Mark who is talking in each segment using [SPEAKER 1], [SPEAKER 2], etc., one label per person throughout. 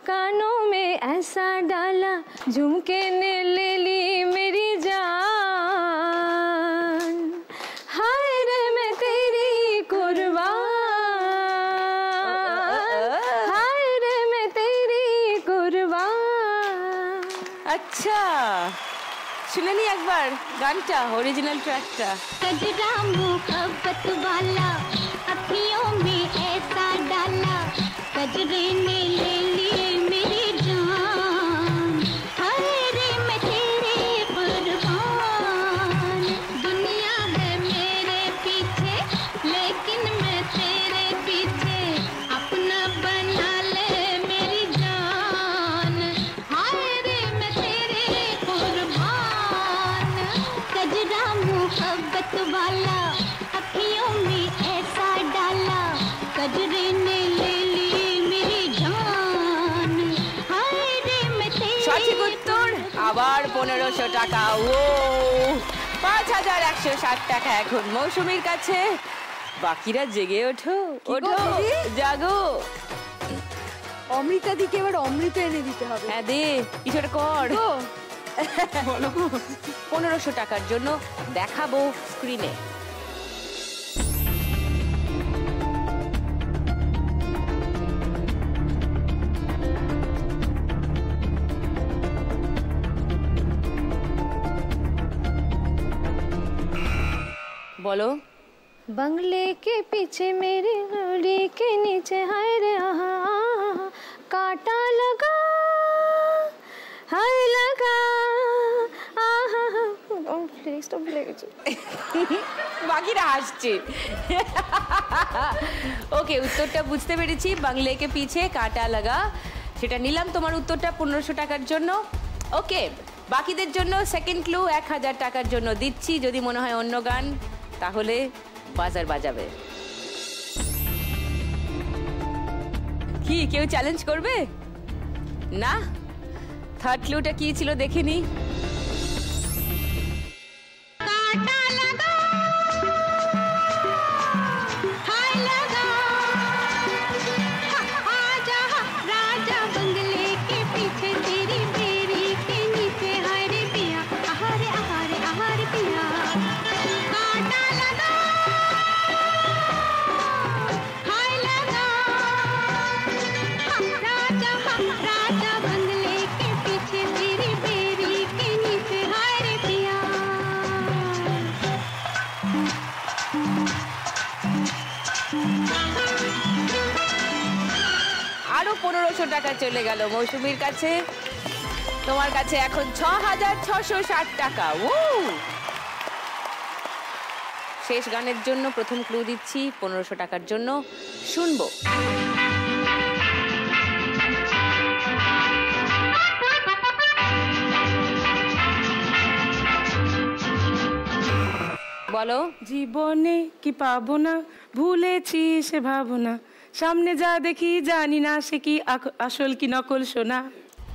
[SPEAKER 1] कानों में ऐसा डाला झुमके ने ले ली मेरी जान, हाय रे मैं तेरी कुर्बान, हाय रे मैं तेरी कुर्बान।
[SPEAKER 2] अच्छा শুনে নি একবার গানটা, অরিজিনাল ট্র্যাকটা।
[SPEAKER 1] कजरा मोहब्बत वाला अखियों में ऐसा डाला, कजरे ने ले ली मेरी जान, हाय रे मैं तेरे कुर्बान। दुनिया है मेरे पीछे लेकिन मैं तेरे पीछे, अपना बना ले मेरी जान, हाय रे मैं तेरे कुर्बान। कजरा मोहब्बत वाला अखियों में ऐसा डाला, कजरे ने ले ली मेरी जान, हाय रे मैं तेरे।
[SPEAKER 2] সঠিক উত্তর আবার 1500 টাকা। ও 5160 টাকা এখন মৌসুমীর কাছে। বাকিরা জেগে ওঠো, ওঠো জাগো।
[SPEAKER 3] অমৃতা দিকে এবার অমৃত এনে দিতে হবে।
[SPEAKER 2] হ্যাঁ দে, কিছু একটা কর।
[SPEAKER 3] বলো
[SPEAKER 2] 1500 টাকার জন্য দেখাবো স্ক্রিনে। बोलो।
[SPEAKER 1] बंगले के पीछे मेरी गाड़ी के नीचे, हाय रे आहा कांटा लगा, हाय लगा आहा। लिरिक्स तो भूले গেছি।
[SPEAKER 2] বাকিরা হাসছে। ওকে, উত্তরটা বুঝতে পেরেছি। বাংলে কে পিছে কাটা লাগা, সেটা নিলাম তোমার উত্তরটা 1500 টাকার জন্য। ওকে, বাকিদের জন্য সেকেন্ড ক্লু 1000 টাকার জন্য দিচ্ছি। যদি মনে হয় অন্য গান তাহলে বাজার বাজাবে। কি কেউ চ্যালেঞ্জ করবে না? থার্ড ক্লুটা কি ছিল দেখে নি। আরো 1500 টাকা চলে গেল মৌসুমীর কাছে। তোমার কাছে এখন 6660 টাকা। শেষ গানের জন্য প্রথম ক্লু দিচ্ছি 1500 টাকার জন্য, শুনবো। বলো।
[SPEAKER 4] জীবনে কি পাবো না, ভুলেছি সে ভাবনা, সামনে যা দেখি জানি না সে কি আসল কি নকল সোনা।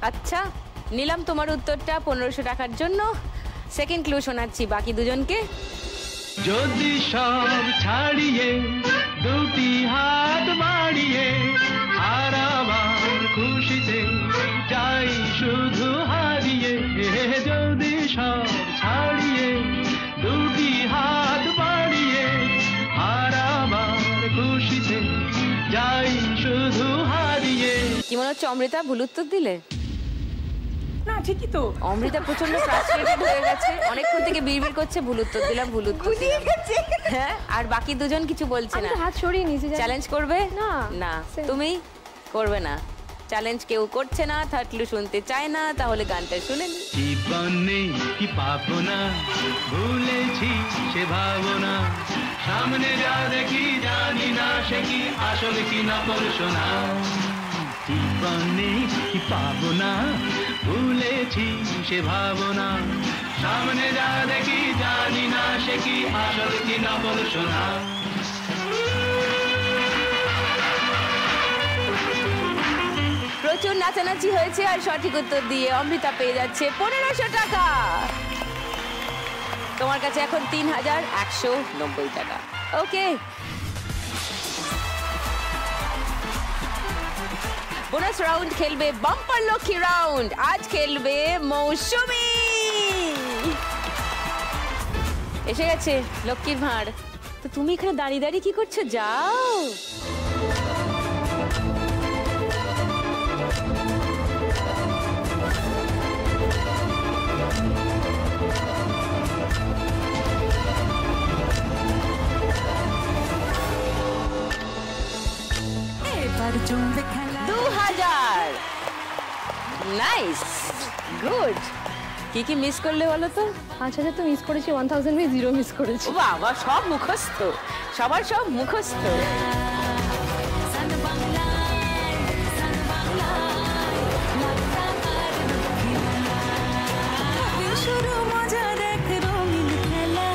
[SPEAKER 2] আচ্ছা, নিলাম তোমার উত্তরটা 1500 টাকার জন্য। সেকেন্ড ক্লু শোনাচ্ছি বাকি দুজনকে।
[SPEAKER 5] যদি সব ছাড়িয়ে দুটি হাত বাড়িয়ে আর আমার খুশিতে যাই শুধু হারিয়ে, যদি সব ছাড়িয়ে দুটি হাত বাড়িয়ে আর আমার খুশিতে যাই শুধু হারিয়ে।
[SPEAKER 2] কি মনে হচ্ছে অমৃতা ভুল উত্তর দিলে?
[SPEAKER 4] না ঠিকই তো।
[SPEAKER 2] অমৃতা প্রচন্ড ফ্রাস্ট্রেটেড হয়ে গেছে, অনেকক্ষণ থেকে বিড়বিড় করছে ভুল উত্তর দিলাম, ভুল উত্তর দিলাম। হ্যাঁ, আর বাকি দুজন কিছু বলছে না।
[SPEAKER 1] হাত সরিয়ে নিয়েছি।
[SPEAKER 2] চ্যালেঞ্জ করবে
[SPEAKER 1] না?
[SPEAKER 2] না, তুমি করবে না। চ্যালেঞ্জ কেউ করছে না, থার্ড ক্লু শুনতে চায় না, তাহলে গানটা শুনে নি।
[SPEAKER 5] জীবনে কি পাবো না, ভুলেছি সে ভাবনা, সামনে যা দেখি জানি না সে কি আসল কি নকল সোনা। জীবনে কি পাবো না, ভুলেছি সে ভাবনা, সামনে যা দেখি জানি না সে কি আসল কি নকল সোনা।
[SPEAKER 2] প্রচুর নাচানাচি হয়েছে আর সঠিক উত্তর দিয়ে অমৃতা পেয়ে যাচ্ছে 1500 টাকা। তোমার কাছে এখন 3190 টাকা। ওকে, বোনাস রাউন্ড খেলবে বাম্পার লক্ষ্মী রাউন্ড। আজ খেলবে মৌসুমী। এসে গেছে লক্ষ্মীর ভাঁড়। তো তুমি এখানে দাঁড়িয়ে দাঁড়িয়ে কি করছো? যাও।
[SPEAKER 6] এবার জমবে খেলা।
[SPEAKER 2] 2000। Nice, good. কি কি মিস করলে বলো তো?
[SPEAKER 1] 5000 তো মিস করেছি, 1000 আমি 0 মিস করেছি।
[SPEAKER 2] বাবা, সব মুখস্থ, সবার সব মুখস্থ।
[SPEAKER 6] শুরু মজা দেখ রঙিন খেলা,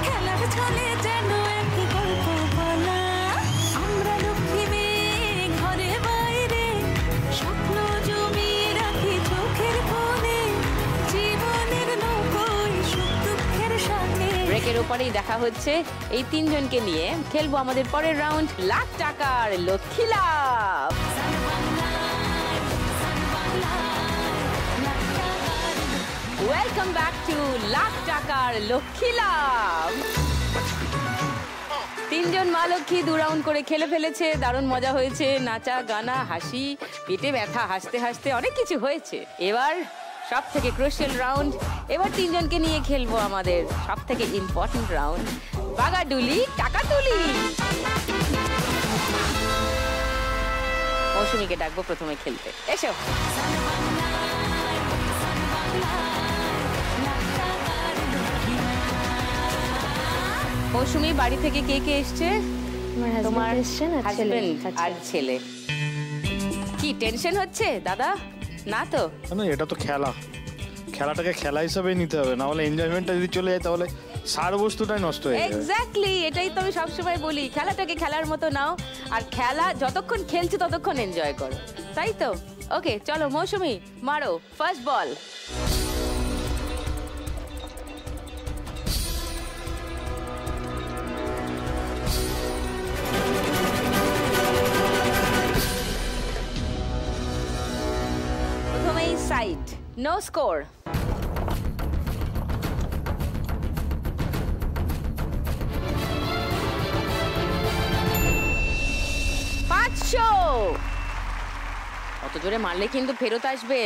[SPEAKER 6] খেলার ছলে যেন এক গল্প বলা। আমরা লক্ষ্মী মেয়ে ঘরে বাইরে, স্বপ্ন জমিয়ে রাখি চোখের কোণে, জীবনের নৌকোয় সুখ দুঃখের সাথে।
[SPEAKER 2] ব্রেকের ওপরেই দেখা হচ্ছে এই তিনজনকে নিয়ে খেলবো আমাদের পরের রাউন্ড, লাখ টাকার লক্ষ্মী লাভ। ওয়েলকাম ব্যাক টু লাখ টাকার লক্ষ্মী লাভ। তিনজন মা লক্ষ্মী 2 রাউন্ড করে খেলে ফেলেছে। দারুণ মজা হয়েছে, নাচা গানা, হাসি, পেটে ব্যথা, হাসতে হাসতে অনেক কিছু হয়েছে। এবার সব থেকে ক্রুশিয়াল রাউন্ড, এবার তিনজনকে নিয়ে খেলবো আমাদের সব থেকে ইম্পর্টেন্ট রাউন্ড, বাগাডুলি টাকা তুলি। মৌসুমীকে ডাকবো প্রথমে খেলতে, এসো। মৌসুমী, বাড়ি থেকে কে কে এসছে?
[SPEAKER 1] তোমার
[SPEAKER 2] হাজবেন্ড আর ছেলে। কি টেনশন হচ্ছে দাদা? না তো?
[SPEAKER 7] না, এটা তো খেলা, খেলাটাকে খেলা হিসাবেই নিতে হবে, না হলে এনজয়মেন্টটা যদি চলে যায় তাহলে সার বস্তুটাই নষ্ট হয়ে যাবে।
[SPEAKER 2] এক্স্যাক্টলি, এটাই তো আমি সবসময় বলি, খেলাটাকে খেলার মতো নাও, আর খেলা যতক্ষণ খেলছো ততক্ষণ এনজয় করো, তাই তো? ওকে, চলো মৌসুমী, মারো ফার্স্ট বল। প্রথমেই সাইড, নো স্কোর। অত জোরে মারলে কিন্তু ফেরত আসবে।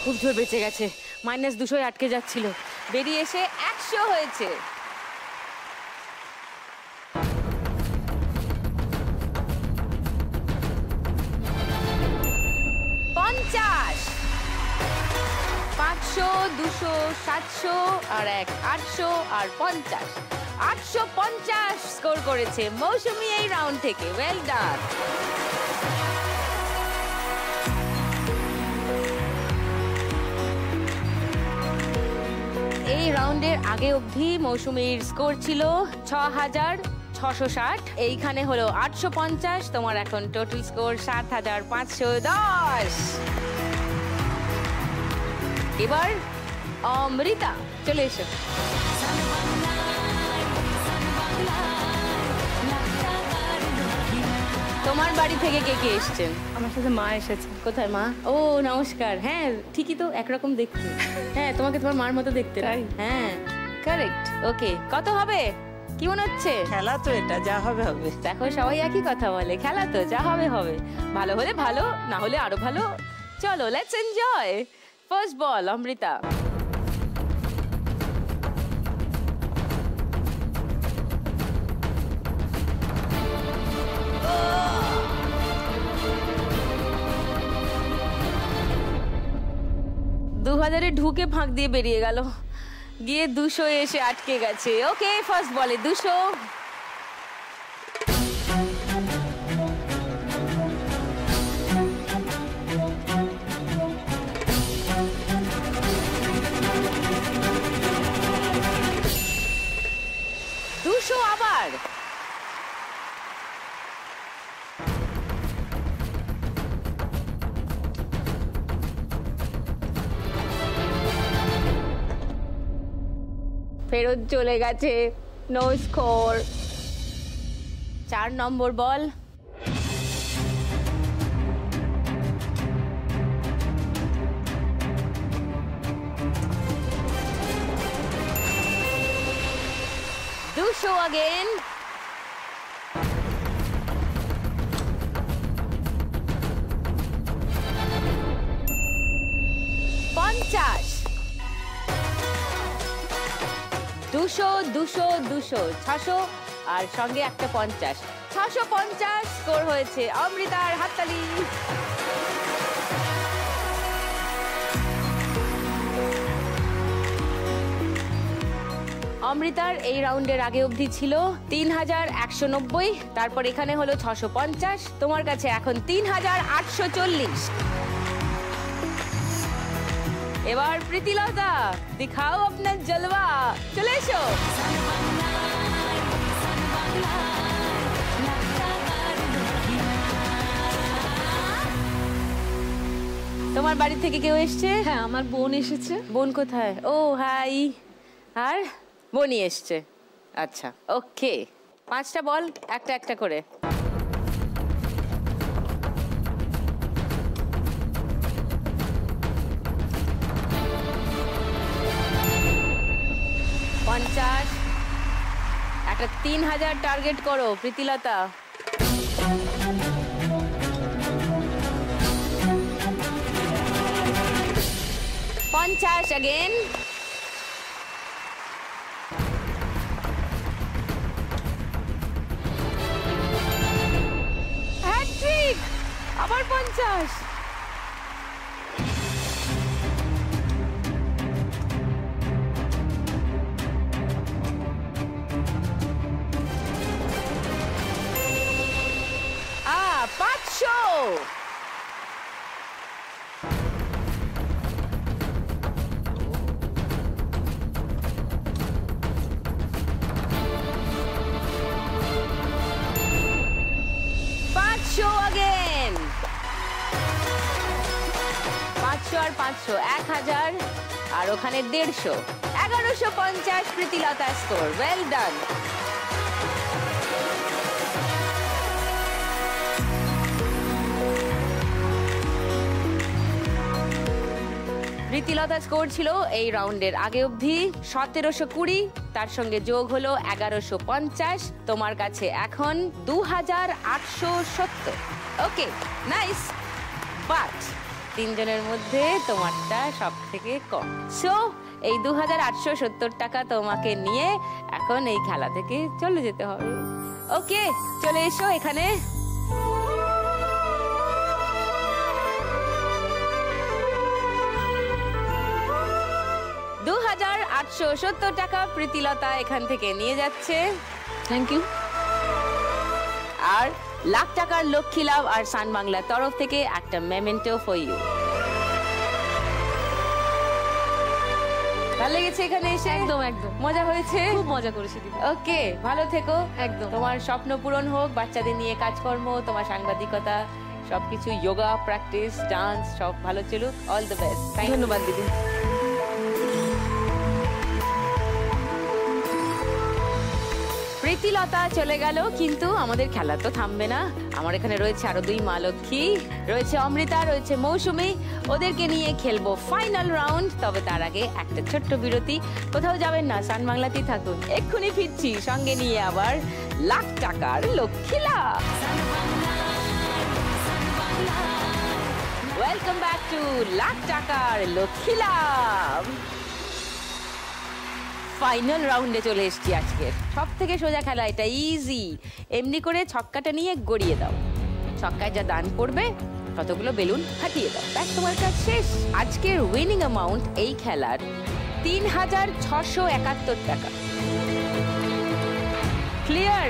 [SPEAKER 2] খুব জোর বেঁচে গেছে, -200 আটকে যাচ্ছিল, বেরিয়ে এসে 100 হয়েছে। $50, 500, 200, 700 আর 800 আর 50, 850 স্কোর করেছে মৌসুমী এই রাউন্ড থেকে। Well done. এই রাউন্ডের আগে অবধি মৌসুমীর স্কোর ছিল 6660, এইখানে হলো 850। তোমার এখন টোটাল স্কোর 7510। এবার অমৃতা, চলে এসো। তোমার বাড়ি থেকে কে কে এসছেন?
[SPEAKER 4] আমার সাথে মা এসেছে।
[SPEAKER 2] কোথায় মা? ও নমস্কার। হ্যাঁ ঠিকই তো, একরকম দেখতে। হ্যাঁ, তোমাকে তোমার মার মতো দেখতে। হ্যাঁ কারেক্ট। ওকে, কত হবে কি মনে হচ্ছে?
[SPEAKER 8] খেলা তো এটা, যা হবে হবে।
[SPEAKER 2] দেখো সবাই একই কথা বলে, খেলা তো যা হবে হবে, ভালো হলে ভালো, না হলে আরো ভালো। চলো লেটস এনজয়। ফার্স্ট বল অমৃতা। $2000 ঢুকে ফাঁক দিয়ে বেরিয়ে গেল, গিয়ে 200 এসে আটকে গেছে। ওকে, ফার্স্ট বলে 200। ফেরত চলে গেছে, নো স্কোর। 4 নম্বর বল। দুশো again। পঞ্চাশ। 200 200 200 600 আর সঙ্গে একটা 50। 650 স্কোর হয়েছে। অমৃতার হাততালি। অমৃতার এই রাউন্ডের আগে অবধি ছিল 3190, তারপর এখানে হলো 650, তোমার কাছে এখন 3840। এবার প্রীতিলতা, দিখাও আপনার জলওয়া, চলে এসো। তোমার বাড়ি থেকে কেউ এসছে?
[SPEAKER 1] হ্যাঁ, আমার বোন এসেছে।
[SPEAKER 2] বোন কোথায়? ও হাই। আর বোনই এসছে, আচ্ছা ওকে। 5টা বল, একটা একটা করে। পঞ্চাশ। একটা 3000 টার্গেট করো প্রীতিলতা। 50 again। হ্যাট্রিক, আবার 50। Ah, 500। again। 500 আর 500, 1000 আর ওখানে 150, 1150 Pritilata score. Well done. Pritilata score ছিল এই রাউন্ডের আগে অবধি 1720, তার সঙ্গে যোগ হলো 1150, তোমার কাছে এখন 2870। ওকে, নাইস। বাট 3 জনের মধ্যে তোমারটা সব থেকে কম। সো এই 2870 টাকা তোমাকে নিয়ে এখন এই খেলা থেকে চলে যেতে হবে। ওকে, চলে এসো এখানে। $2870 টাকা প্রীতিলতা এখান থেকে নিয়ে যাচ্ছে।
[SPEAKER 1] Thank you.
[SPEAKER 2] আর লাখ টাকার লক্ষ্মী লাভ আর সান বাংলার তরফ থেকে একটা মেমেন্টো ফর ইউ। ভালো লেগেছে এখানে এসে?
[SPEAKER 1] একদম একদম
[SPEAKER 2] মজা হয়েছে?
[SPEAKER 1] খুব মজা করেছি দিদি।
[SPEAKER 2] ওকে, ভালো থেকো।
[SPEAKER 1] একদম।
[SPEAKER 2] তোমার স্বপ্ন পূরণ হোক, বাচ্চাদের নিয়ে কাজকর্ম, তোমার সাংবাদিকতা, সবকিছু, যোগা প্র্যাকটিস, ডান্স সব ভালো চলুক। All the best.
[SPEAKER 1] ধন্যবাদ দিদি।
[SPEAKER 2] প্রীতিলতা চলে গেল, কিন্তু আমাদের খেলা তো থামবে না। আমার এখানে রয়েছে আরো 2 মা লক্ষ্মী, রয়েছে অমৃতা, রয়েছে মৌসুমী। ওদেরকে নিয়ে খেলবো ফাইনাল রাউন্ড। তবে তার আগে একটা ছোট্ট বিরতি। কোথাও যাবেন না, সান বাংলাতেই থাকুন। এক্ষুনি ফিরছি সঙ্গে নিয়ে আবার লাখ টাকার লক্ষ্মী লাভ। ওয়েলকাম ব্যাক টু লাখ টাকার লক্ষ্মী লাভ। ফাইনাল রাউন্ডে চলে এসেছি আজকে। সব থেকে সোজা খেলা এটা, ইজি। এমনি করে ছক্কাটা নিয়ে গড়িয়ে দাও, ছক্কায় যা দান পড়বে কতগুলো বেলুন ফাটিয়ে দাও, ব্যাস তোমার কাজ শেষ। আজকের উইনিং অ্যামাউন্ট এই খেলার 3671 টাকা। ক্লিয়ার?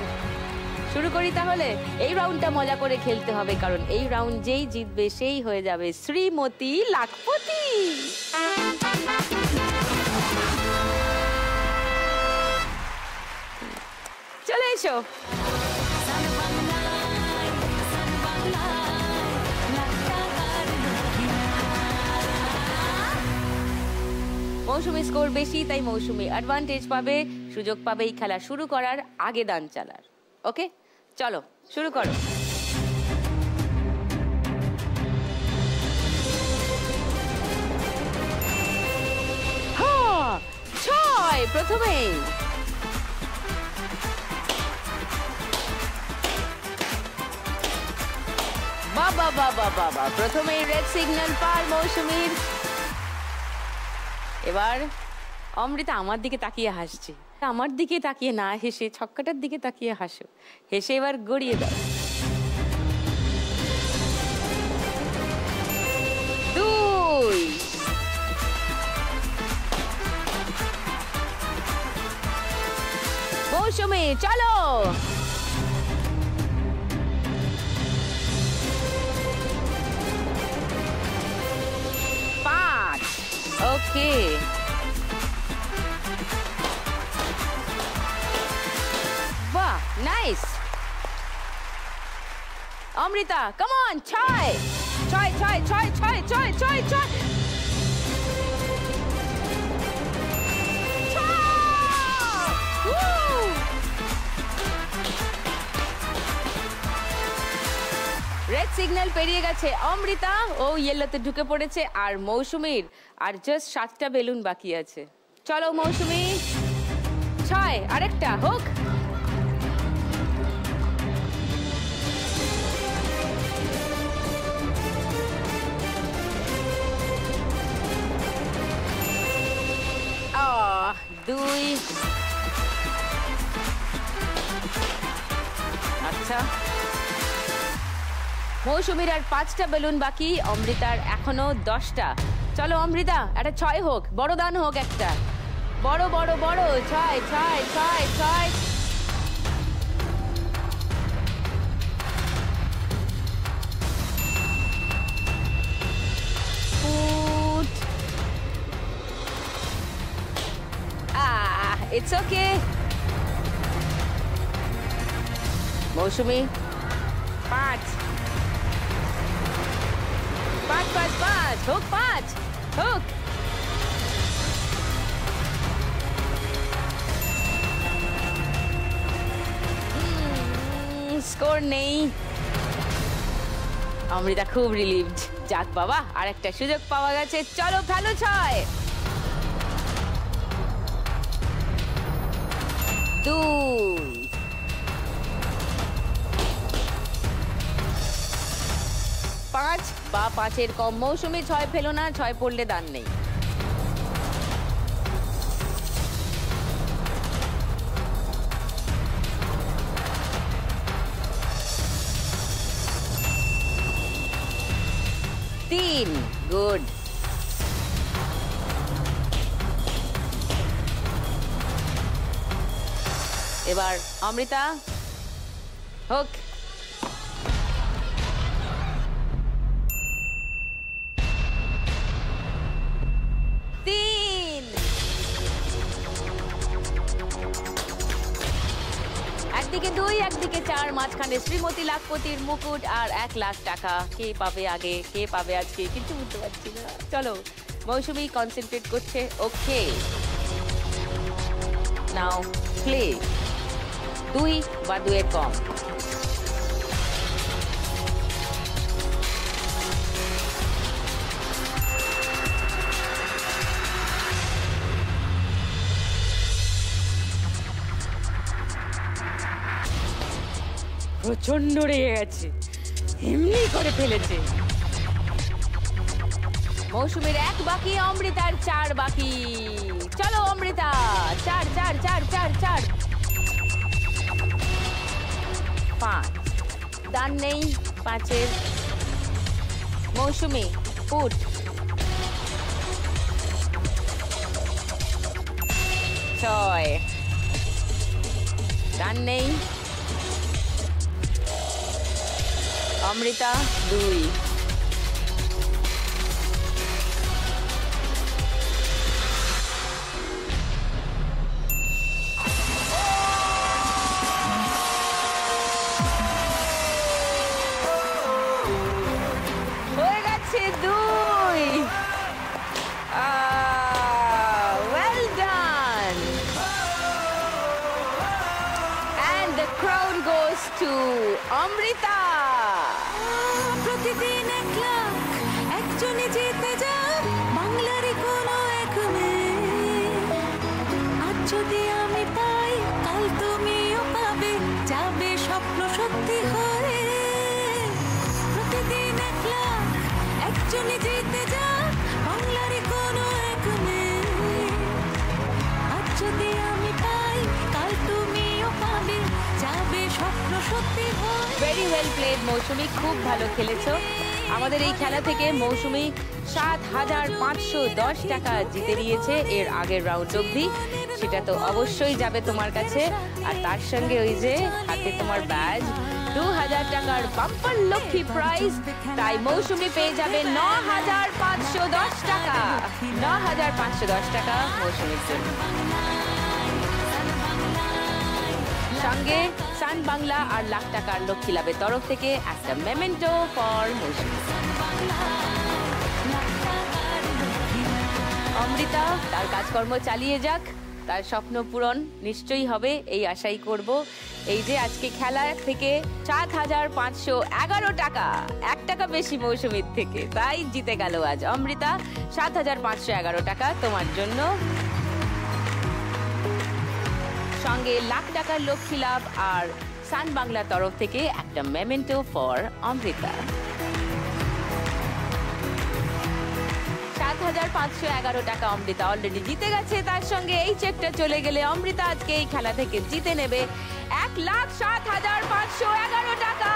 [SPEAKER 2] শুরু করি তাহলে। এই রাউন্ডটা মজা করে খেলতে হবে, কারণ এই রাউন্ড যেই জিতবে সেই হয়ে যাবে শ্রীমতী লাখপতি। চলে এসো। মৌসুমি স্কোর বেশি, তাই মৌসুমি অ্যাডভান্টেজ পাবে, সুযোগ পাবে এই খেলা শুরু করার আগে দান চালার। ওকে, চলো শুরু করো। হ্যাঁ, 6 প্রথমেই। বাবা বাবা বাবা, প্রথমেই রেড সিগন্যাল পার মৌসুমীর। এবার অমৃতা আমার দিকে তাকিয়ে হাসছে, আমার দিকে তাকিয়ে না হেসে ছক্কাটার দিকে তাকিয়ে হাসো, হেসে এবার গড়িয়ে দাও। 2 মৌসুমী চলো। 5 ওকে। বাহ, nice. Amrita come on, 6 6 6 6 6 6 6 6 red signal পেরিয়ে গেছে অমৃতা, ও ইয়েলোতে ঢুকে পড়েছে। আর মৌসুমীর আর জাস্ট 7টা বেলুন বাকি আছে। চলো মৌসুমী, 6 আরেকটা হোক। আহ, 2 আচ্ছা। মৌসুমীর আর 5টা বেলুন বাকি, অমৃতার এখনো 10টা। চলো অমৃতা, একটা 6 হোক, বড় দান হোক একটা, বড় বড় বড়। 6 6 6 6 ইটস ওকে। মৌসুমী 5 5 5 5 হোক, 5 হোক। স্কোর নেই। অমৃতা খুব রিলিভড। যাক বাবা, আর একটা সুযোগ পাওয়া গেছে। চলো ভালো 6 2 5 বা 5-এর কম। মৌসুমী 6 ফেলো না, 6 পড়লে দান নেই। তিন, গুড। এবার অমৃতা হোক। 3 একদিকে 2 একদিকে 4, মাঝখানে শ্রীমতী লাখপতির মুকুট আর 1 লাখ টাকা। কে পাবে আগে, কে পাবে আজকে কিছু বুঝতে পারছি না। চলো মৌসুমী কনসেন্ট্রেট করছে। ওকে, নাও প্লে। 2 বা 2-এর কম। প্রচন্ড রেগে গেছে, এমনি করে ফেলেছে। মৌসুমীর 1 বাকি, অমৃতার 4 বাকি। চলো অমৃতা, 4 4 4 4 4 5 দান নেই 5-এর। মৌসুমী পুট। 6 দান নেই। অমৃতা 2। হয়ে গেছে 2। টু অমৃতা।
[SPEAKER 6] প্রতিদিন 1 লাখ একজনই জিতে যায় বাংলারই কোনো এক মেয়ে। আজ যদি আমি পাই কাল তুমিও পাবে, যাবে স্বপ্ন সত্যি হয়ে। প্রতিদিন 1 লাখ একজনই জিতে যায় বাংলারই কোনো এক মেয়ে। আজ যদি আমি পাই কাল তুমিও পাবে, যাবে স্বপ্ন সত্যি হয়ে।
[SPEAKER 2] ভেরি ওয়েল প্লেড মৌসুমী, খুব ভালো খেলেছো। আমাদের এই খেলা থেকে মৌসুমী ৭,৫১০ টাকা জিতে নিয়েছে এর আগের রাউন্ড অবধি। সেটা তো অবশ্যই যাবে তোমার কাছে, আর তার সঙ্গে ওই যে হাতে তোমার ব্যাজ ২,০০০ টাকার বাম্পার লক্ষ্মী প্রাইজ। তাই মৌসুমী পেয়ে যাবে ৯,৫১০ টাকা। ৯,৫১০ টাকা মৌসুমীর জন্য। সঙ্গে সান বাংলা আর লাখ টাকার লক্ষ্মী লাভের তরফ থেকে একটা মেমেন্টো ফর মৌসুমী। অমৃতা তার কাজকর্ম চালিয়ে যাক, তার স্বপ্ন পূরণ নিশ্চয়ই হবে এই আশাই করব। এই যে আজকে খেলা থেকে ৭,৫১১ টাকা, ১ টাকা বেশি মৌসুমীর থেকে, তাই জিতে গেল আজ অমৃতা। ৭,৫১১ টাকা তোমার জন্য। সঙ্গে লাখ টাকার লক্ষ্মী লাভ আর সান বাংলার তরফ থেকে একটা মেমেন্টো ফর অমৃতা। ৭,৫১১ টাকা অমৃতা অলরেডি জিতে গেছে। তার সঙ্গে এই চেকটা চলে গেলে অমৃতা আজকে এই খেলা থেকে জিতে নেবে ১,০৭,৫১১ টাকা।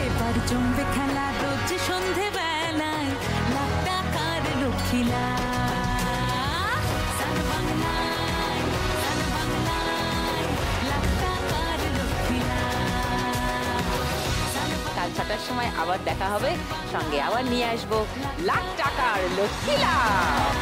[SPEAKER 6] এবার জমবে খেলা রোজ সন্ধে বেলায়, লাখ টাকার লক্ষ্মী লাভ। সান বাংলায়, সান বাংলায়, লাখ টাকার লক্ষ্মী লাভ।
[SPEAKER 2] কাল ৬টার সময় আবার দেখা হবে, সঙ্গে আবার নিয়ে আসবো লাখ টাকার লক্ষ্মী লাভ।